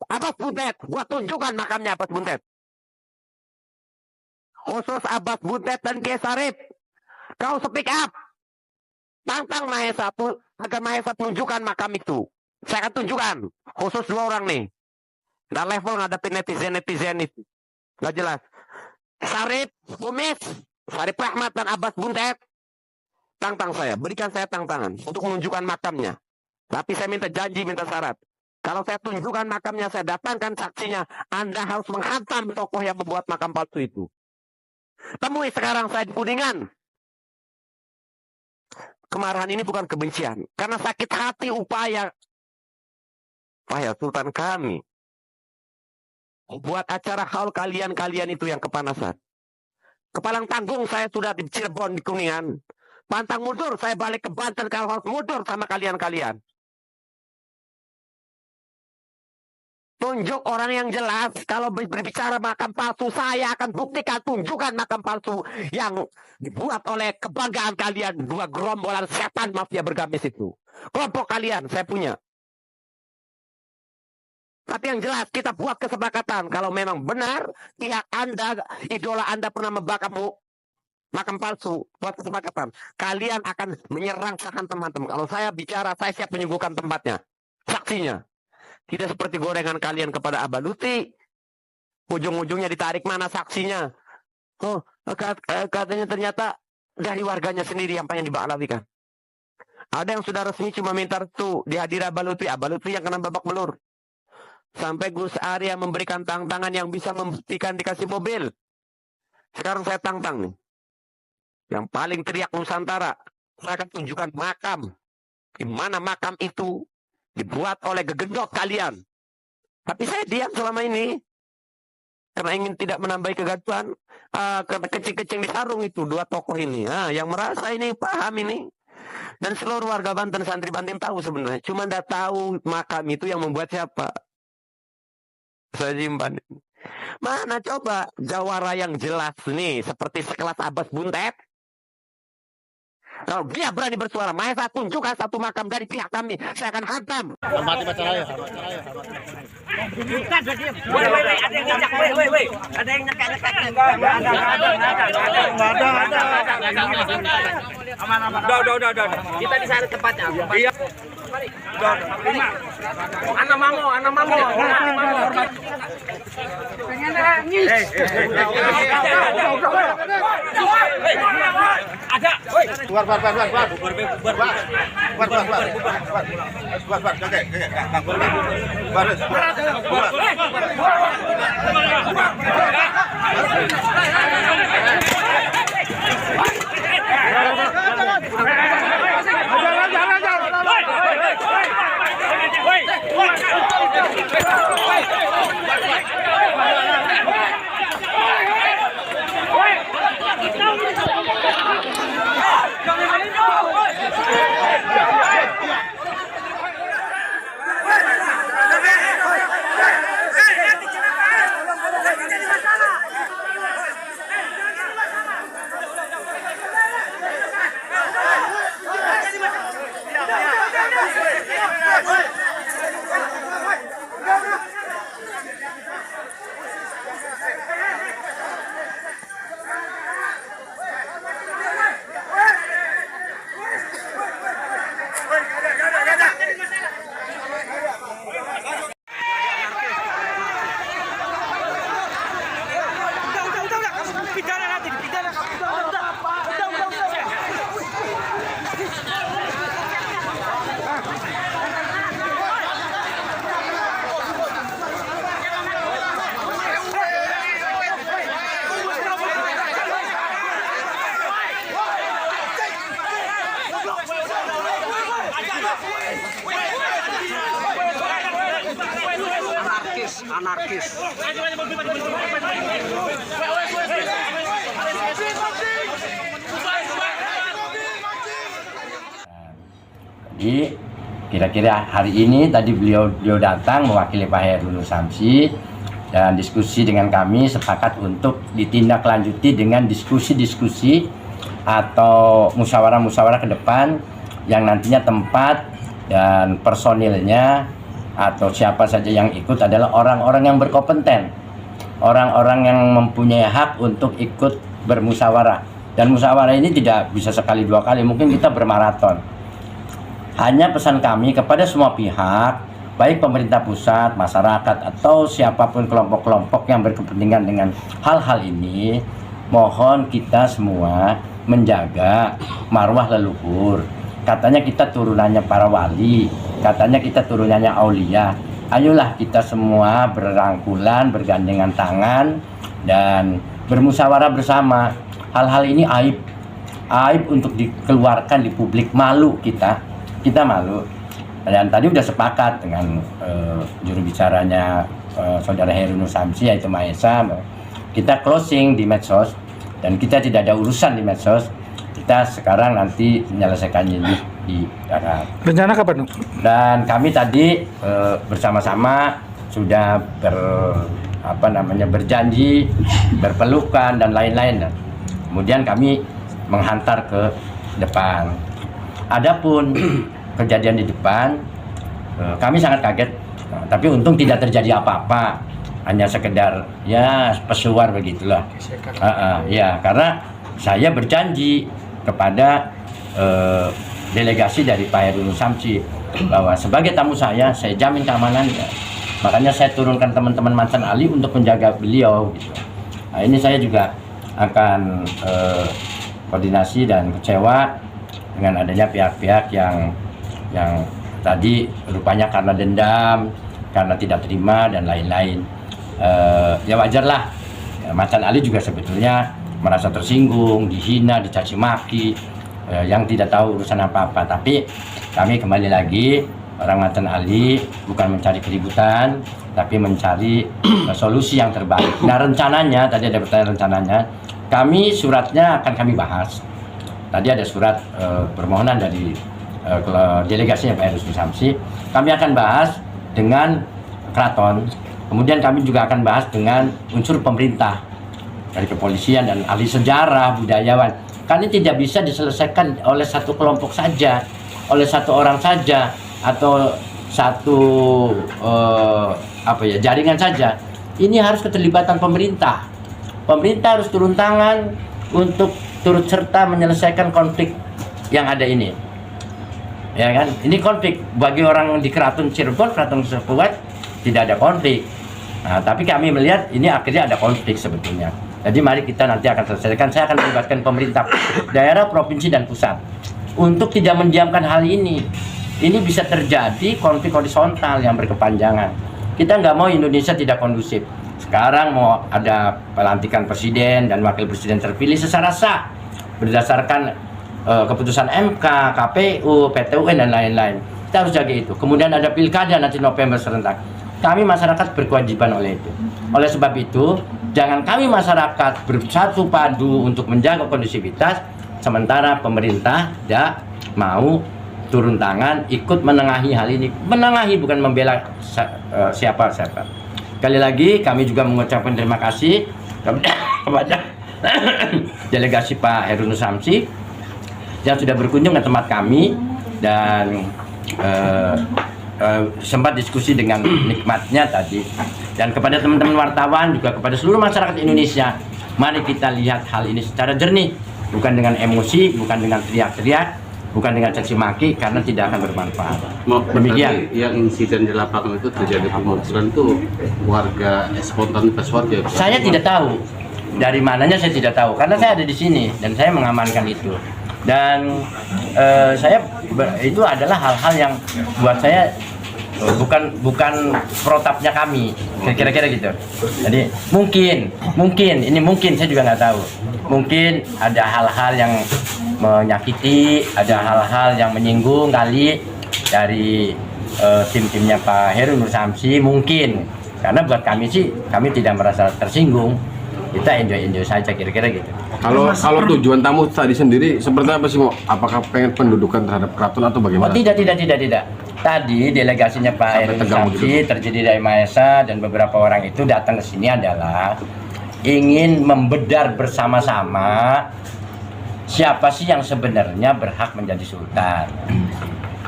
Abbas Buntet, gua tunjukkan makamnya Abbas Buntet. Khusus Abbas Buntet dan Kiai Sarip, kau speak up. Tantang Mahesa agar Mahesa tunjukkan makam itu. Saya akan tunjukkan. Khusus 2 orang nih. Nggak level ngadepin netizen itu. Nggak jelas. Sarip, Kumis, Sarip Rahmat dan Abbas Buntet. Tantang saya. Berikan saya tantangan untuk menunjukkan makamnya. Tapi saya minta janji, minta syarat. Kalau saya tunjukkan makamnya, saya datangkan saksinya. Anda harus menghantam tokoh yang membuat makam palsu itu. Temui sekarang saya di Kuningan. Kemarahan ini bukan kebencian. Karena sakit hati upaya Sultan kami buat acara haul kalian itu yang kepanasan. Kepalang tanggung saya sudah di Cirebon, di Kuningan. Pantang mundur, saya balik ke Banten kalau harus mundur sama kalian. Tunjuk orang yang jelas. Kalau berbicara makam palsu, saya akan buktikan, tunjukkan makam palsu yang dibuat oleh kebanggaan kalian. 2 gerombolan setan mafia bergamis itu. Kelompok kalian, saya punya. Tapi yang jelas, kita buat kesepakatan. Kalau memang benar, pihak Anda, idola Anda pernah membakar makam palsu, buat kesepakatan. Kalian akan menyerang sahan teman-teman. Kalau saya bicara, saya siap menyuguhkan tempatnya. Saksinya. Tidak seperti gorengan kalian kepada Abaluti. Ujung-ujungnya ditarik mana saksinya. Oh, katanya ternyata dari warganya sendiri yang pengen dibalawikan. Ada yang sudah resmi cuma minta restu dihadir Abaluti yang kena babak belur. Sampai Gus Arya memberikan tantangan yang bisa membuktikan dikasih mobil. Sekarang saya tantang nih. Yang paling teriak Nusantara. Saya akan tunjukkan makam. Di mana makam itu dibuat oleh gegendot kalian. Tapi saya diam selama ini. Karena ingin tidak menambah kegaduhan. Karena kecing-kecing di sarung itu 2 tokoh ini. Yang merasa ini paham ini. Dan seluruh warga Banten, santri Banten tahu sebenarnya. Cuma tidak tahu makam itu yang membuat siapa. Saya simpan. Mana coba jawara yang jelas nih. Seperti sekelas Abbas Buntet. Kalau dia berani bersuara, Mahesa tunjukkan 1 makam dari pihak kami. Saya akan hantam. Hormati pacaranya. Bukan, woi, ada yang ngajak, woi. Ada yang nyekak-nyekak. Aman. Udah. Kita di sana tempatnya. Iya. Udah. Anak mamo. Pengen nangis. Ada. Bubar. Anarkis. Jadi kira-kira hari ini tadi beliau datang mewakili Pak Hairul Nursamsi dan diskusi dengan kami sepakat untuk ditindaklanjuti dengan diskusi-diskusi atau musyawarah-musyawarah ke depan yang nantinya tempat dan personilnya atau siapa saja yang ikut adalah orang-orang yang berkompeten, orang-orang yang mempunyai hak untuk ikut bermusyawarah. Dan musyawarah ini tidak bisa sekali dua kali, mungkin kita bermaraton. Hanya pesan kami kepada semua pihak, baik pemerintah pusat, masyarakat, atau siapapun kelompok-kelompok yang berkepentingan dengan hal-hal ini, mohon kita semua menjaga marwah leluhur. Katanya kita turunannya para wali, katanya kita turunannya aulia. Ayolah kita semua berangkulan, bergandengan tangan, dan bermusyawarah bersama. Hal-hal ini aib untuk dikeluarkan di publik, malu kita malu. Dan tadi udah sepakat dengan juru bicaranya saudara Heru Samsi, yaitu Maesa, kita closing di medsos dan kita tidak ada urusan di medsos. Kita sekarang nanti menyelesaikan ini di Jakarta. Rencana kapan? Dan kami tadi bersama-sama sudah berjanji, berpelukan dan lain-lain. Kemudian kami menghantar ke depan. Adapun kejadian di depan, kami sangat kaget. Tapi untung tidak terjadi apa-apa, hanya sekedar ya pesuar begitulah. Ya, karena saya berjanji kepada delegasi dari Pak Heru Samsi bahwa sebagai tamu saya jamin keamanannya. Makanya saya turunkan teman-teman Macan Ali untuk menjaga beliau gitu. Nah, ini saya juga akan koordinasi dan kecewa dengan adanya pihak-pihak yang tadi rupanya karena dendam, karena tidak terima dan lain-lain. Ya wajarlah, Macan Ali juga sebetulnya merasa tersinggung, dihina, dicaci maki, yang tidak tahu urusan apa-apa. Tapi kami kembali lagi, orang Macan Ali bukan mencari keributan, tapi mencari solusi yang terbaik. Nah rencananya, tadi ada pertanyaan rencananya, kami suratnya akan kami bahas. Tadi ada surat permohonan dari delegasinya Pak Heru Samsi. Kami akan bahas dengan keraton. Kemudian kami juga akan bahas dengan unsur pemerintah, dari kepolisian dan ahli sejarah, budayawan. Karena tidak bisa diselesaikan oleh satu kelompok saja, oleh satu orang saja, atau satu jaringan saja. Ini harus keterlibatan pemerintah. Pemerintah harus turun tangan untuk turut serta menyelesaikan konflik yang ada ini. Ya kan? Ini konflik bagi orang di Keraton Cirebon, Keraton Sepuat tidak ada konflik. Nah, tapi kami melihat ini akhirnya ada konflik sebetulnya. Jadi mari kita nanti akan selesaikan. Saya akan melibatkan pemerintah daerah, provinsi dan pusat untuk tidak mendiamkan hal ini. Ini bisa terjadi konflik horizontal yang berkepanjangan. Kita nggak mau Indonesia tidak kondusif. Sekarang mau ada pelantikan presiden dan wakil presiden terpilih secara sah berdasarkan keputusan MK, KPU, PT UN dan lain-lain. Kita harus jaga itu. Kemudian ada pilkada nanti November serentak. Kami masyarakat berkewajiban oleh itu. Oleh sebab itu, jangan kami masyarakat bersatu padu untuk menjaga kondusivitas, sementara pemerintah tidak mau turun tangan ikut menengahi hal ini. Menengahi bukan membela siapa-siapa. Sekali lagi kami juga mengucapkan terima kasih kepada delegasi Pak Heru Samsi yang sudah berkunjung ke tempat kami dan sempat diskusi dengan nikmatnya tadi. Dan kepada teman-teman wartawan juga kepada seluruh masyarakat Indonesia, mari kita lihat hal ini secara jernih, bukan dengan emosi, bukan dengan teriak-teriak, bukan dengan caci maki, karena tidak akan bermanfaat. Demikian. Yang insiden di lapangan itu terjadi pemukulan itu warga spontanitas warga. Saya tidak tahu dari mananya, saya tidak tahu karena saya ada di sini dan saya mengamankan itu. Dan itu adalah hal-hal yang buat saya bukan protapnya kami, kira-kira gitu. Jadi mungkin saya juga nggak tahu. Mungkin ada hal-hal yang menyakiti, ada hal-hal yang menyinggung kali dari tim-timnya Pak Heru Samsi mungkin. Karena buat kami sih, kami tidak merasa tersinggung. Kita enjoy saja, kira-kira gitu. Kalau tujuan tamu tadi sendiri seperti apa sih, Mo? Apakah pengen pendudukan terhadap keraton atau bagaimana? Oh tidak. Tadi delegasinya Pak Heru Samsi terdiri dari Maesa dan beberapa orang itu datang ke sini adalah ingin membedar bersama-sama siapa sih yang sebenarnya berhak menjadi sultan.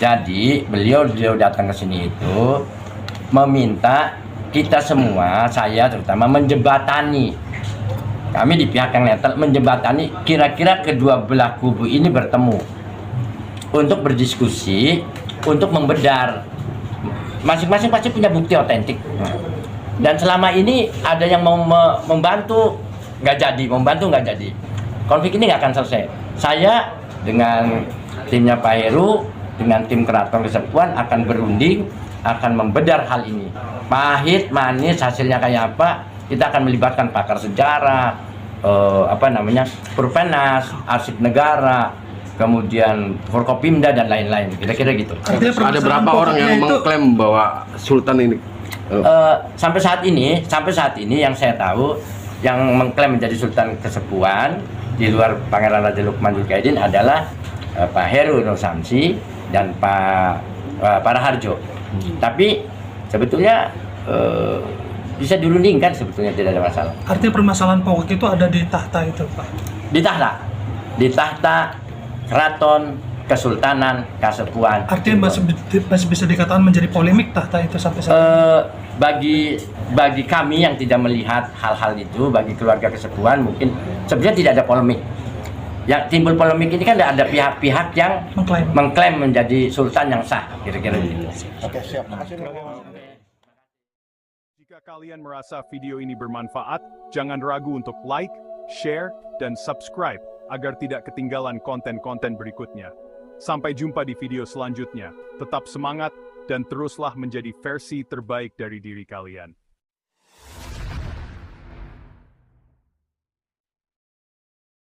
Jadi beliau datang ke sini itu meminta kita semua, saya terutama menjembatani. Kami di pihak yang netral menjembatani kira-kira kedua belah kubu ini bertemu untuk berdiskusi, untuk membedar. Masing-masing pasti punya bukti otentik. Dan selama ini ada yang mau membantu, nggak jadi, membantu nggak jadi. Konflik ini nggak akan selesai. Saya dengan timnya Pak Heru, dengan tim Keraton Kesepuan akan berunding, akan membedar hal ini. Pahit, manis, hasilnya kayak apa? Kita akan melibatkan pakar sejarah, Perpenas, Arsip Negara, kemudian Forkopimda dan lain-lain. Kira-kira gitu. Ada berapa orang yang mengklaim bahwa Sultan ini? Sampai saat ini yang saya tahu yang mengklaim menjadi Sultan Kesepuan di luar Pangeran Raja Lukman Zulkarnain adalah Pak Heru Nur Samsi dan Pak Raharjo. Tapi sebetulnya bisa dirundingkan, sebetulnya tidak ada masalah. Artinya permasalahan pokok itu ada di tahta itu, Pak? Di tahta Keraton Kesultanan Kasepuan. Artinya masih bisa dikatakan menjadi polemik tahta itu sampai saat ini? Bagi kami yang tidak melihat hal-hal itu, bagi keluarga Kesepuan mungkin sebenarnya tidak ada polemik. Yang timbul polemik ini kan ada pihak-pihak yang mengklaim menjadi sultan yang sah, kira-kira gitu. Oke, siap. Jika kalian merasa video ini bermanfaat, jangan ragu untuk like, share, dan subscribe agar tidak ketinggalan konten-konten berikutnya. Sampai jumpa di video selanjutnya. Tetap semangat dan teruslah menjadi versi terbaik dari diri kalian.